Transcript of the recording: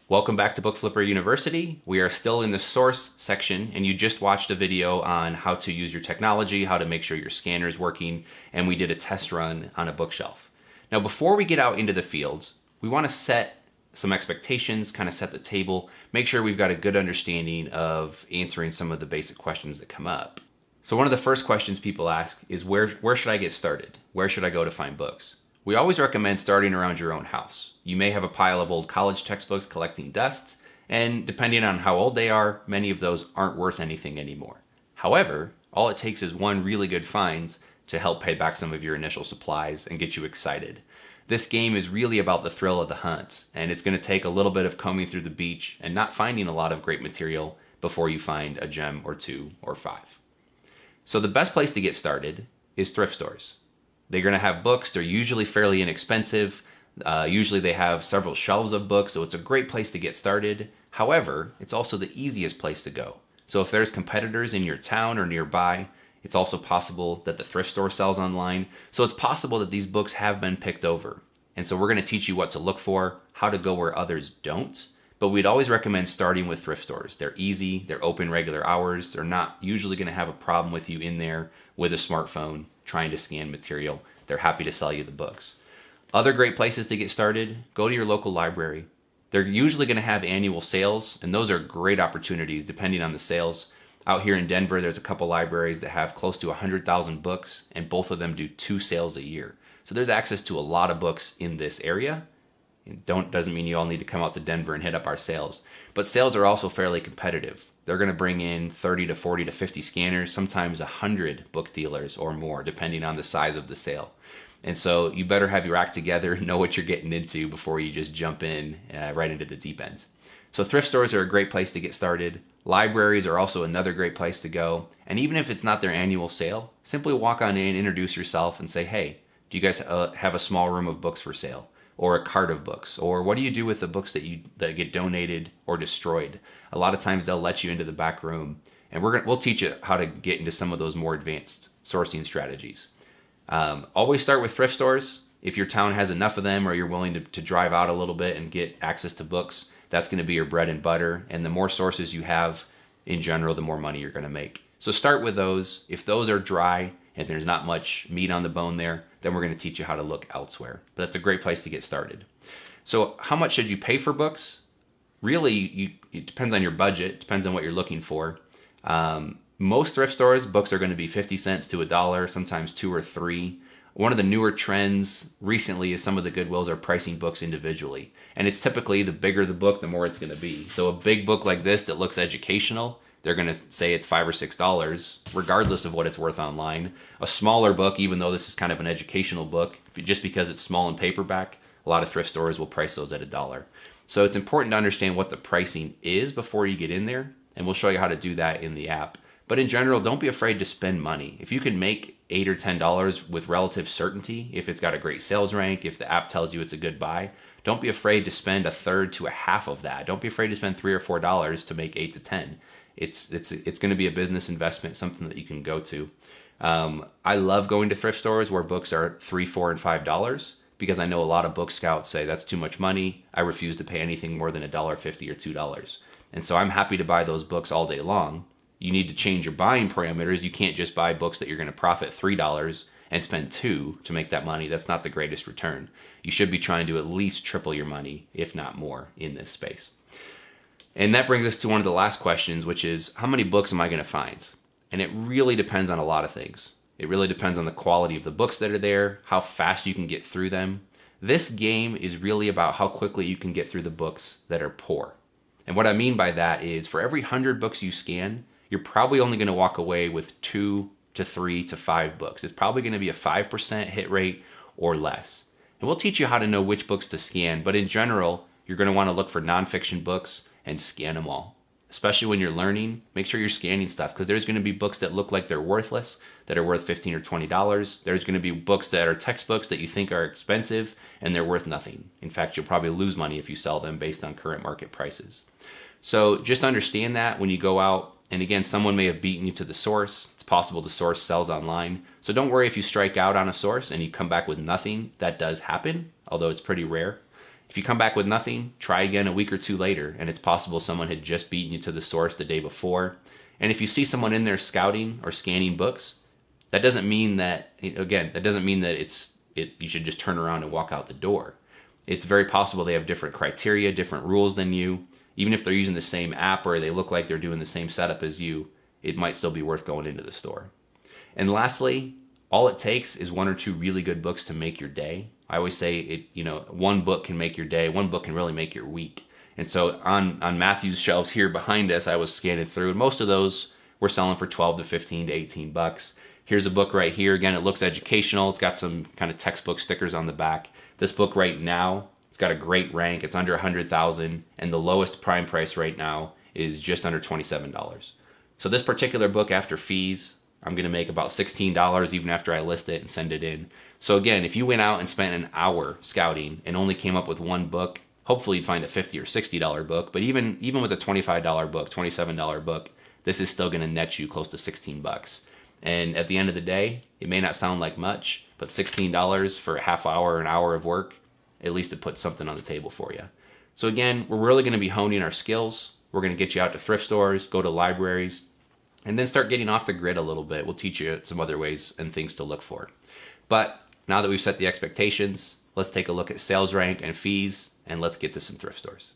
Welcome back to Book Flipper University. We are still in the source section, and you just watched a video on how to use your technology, how to make sure your scanner is working, and we did a test run on a bookshelf. Now, before we get out into the fields, we want to set some expectations, kind of set the table, make sure we've got a good understanding of answering some of the basic questions that come up. So one of the first questions people ask is where should I get started? Where should I go to find books? We always recommend starting around your own house. You may have a pile of old college textbooks collecting dust, and depending on how old they are, many of those aren't worth anything anymore. However, all it takes is one really good find to help pay back some of your initial supplies and get you excited. This game is really about the thrill of the hunt, and it's going to take a little bit of combing through the beach and not finding a lot of great material before you find a gem or two or five. So the best place to get started is thrift stores. They're going to have books. They're usually fairly inexpensive. Usually they have several shelves of books, so it's a great place to get started. However, it's also the easiest place to go. So if there's competitors in your town or nearby, it's also possible that the thrift store sells online. So it's possible that these books have been picked over. And so we're going to teach you what to look for, how to go where others don't. But we'd always recommend starting with thrift stores. They're easy, they're open regular hours, they're not usually going to have a problem with you in there with a smartphone trying to scan material. They're happy to sell you the books. Other great places to get started, go to your local library. They're usually going to have annual sales, and those are great opportunities depending on the sales. Out here in Denver, there's a couple libraries that have close to 100,000 books, and both of them do 2 sales a year. So there's access to a lot of books in this area. Doesn't mean you all need to come out to Denver and hit up our sales. But sales are also fairly competitive. They're going to bring in 30 to 40 to 50 scanners, sometimes 100 book dealers or more, depending on the size of the sale. And so you better have your act together, know what you're getting into before you just jump in right into the deep end. So thrift stores are a great place to get started. Libraries are also another great place to go. And even if it's not their annual sale, simply walk on in, introduce yourself, and say, hey, do you guys have a small room of books for sale? Or a cart of books, or what do you do with the books that get donated or destroyed? A lot of times they'll let you into the back room, and we'll teach you how to get into some of those more advanced sourcing strategies. Always start with thrift stores. If your town has enough of them, or you're willing to drive out a little bit and get access to books, that's going to be your bread and butter. And the more sources you have in general, the more money you're going to make. So start with those. If those are dry and there's not much meat on the bone there, then we're going to teach you how to look elsewhere. But that's a great place to get started. So how much should you pay for books? Really, it depends on your budget. It depends on what you're looking for. Most thrift stores, books are going to be 50 cents to $1, sometimes 2 or 3. One of the newer trends recently is some of the Goodwills are pricing books individually. And it's typically the bigger the book, the more it's going to be. So a big book like this that looks educational, they're going to say it's $5 or $6, regardless of what it's worth online. A smaller book, even though this is kind of an educational book, just because it's small in paperback, a lot of thrift stores will price those at $1. So it's important to understand what the pricing is before you get in there, and we'll show you how to do that in the app. But in general, don't be afraid to spend money. If you can make $8 or $10 with relative certainty, if it's got a great sales rank, if the app tells you it's a good buy, don't be afraid to spend a third to a half of that. Don't be afraid to spend $3 or $4 to make 8 to 10. It's going to be a business investment, something that you can go to. I love going to thrift stores where books are $3, $4, and $5 because I know a lot of book scouts say that's too much money. I refuse to pay anything more than $1.50 or $2. And so I'm happy to buy those books all day long. You need to change your buying parameters. You can't just buy books that you're going to profit $3 and spend $2 to make that money. That's not the greatest return. You should be trying to at least triple your money, if not more, in this space. And that brings us to one of the last questions, which is, how many books am I going to find? And it really depends on a lot of things. It really depends on the quality of the books that are there, how fast you can get through them. This game is really about how quickly you can get through the books that are poor. And what I mean by that is, for every 100 books you scan, you're probably only going to walk away with 2 to 3 to 5 books. It's probably going to be a 5% hit rate or less. And we'll teach you how to know which books to scan, but in general, you're going to want to look for nonfiction books and scan them all. Especially when you're learning, make sure you're scanning stuff, because there's going to be books that look like they're worthless, that are worth $15 or $20. There's going to be books that are textbooks that you think are expensive and they're worth nothing. In fact, you'll probably lose money if you sell them based on current market prices. So just understand that when you go out, and again, someone may have beaten you to the source. It's possible the source sells online. So don't worry if you strike out on a source and you come back with nothing. That does happen, although it's pretty rare. If you come back with nothing, try again a week or two later, and it's possible someone had just beaten you to the source the day before. And if you see someone in there scouting or scanning books, that doesn't mean that, again, that doesn't mean that you should just turn around and walk out the door. It's very possible they have different criteria, different rules than you. Even if they're using the same app or they look like they're doing the same setup as you, it might still be worth going into the store. And lastly, all it takes is one or two really good books to make your day. I always say one book can make your day, one book can really make your week. And so on Matthew's shelves here behind us, I was scanning through, and most of those were selling for 12 to 15 to 18 bucks. Here's a book right here. Again, it looks educational. It's got some kind of textbook stickers on the back. This book right now, it's got a great rank. It's under 100,000, and the lowest prime price right now is just under $27. So this particular book, after fees, I'm going to make about $16 even after I list it and send it in. So again, if you went out and spent an hour scouting and only came up with one book, hopefully you'd find a $50 or $60 book. But even with a $25 book, $27 book, this is still going to net you close to 16 bucks. And at the end of the day, it may not sound like much, but $16 for a half hour or an hour of work, at least it puts something on the table for you. So again, we're really going to be honing our skills. We're going to get you out to thrift stores, go to libraries, and then start getting off the grid a little bit. We'll teach you some other ways and things to look for. But now that we've set the expectations, let's take a look at sales rank and fees, and let's get to some thrift stores.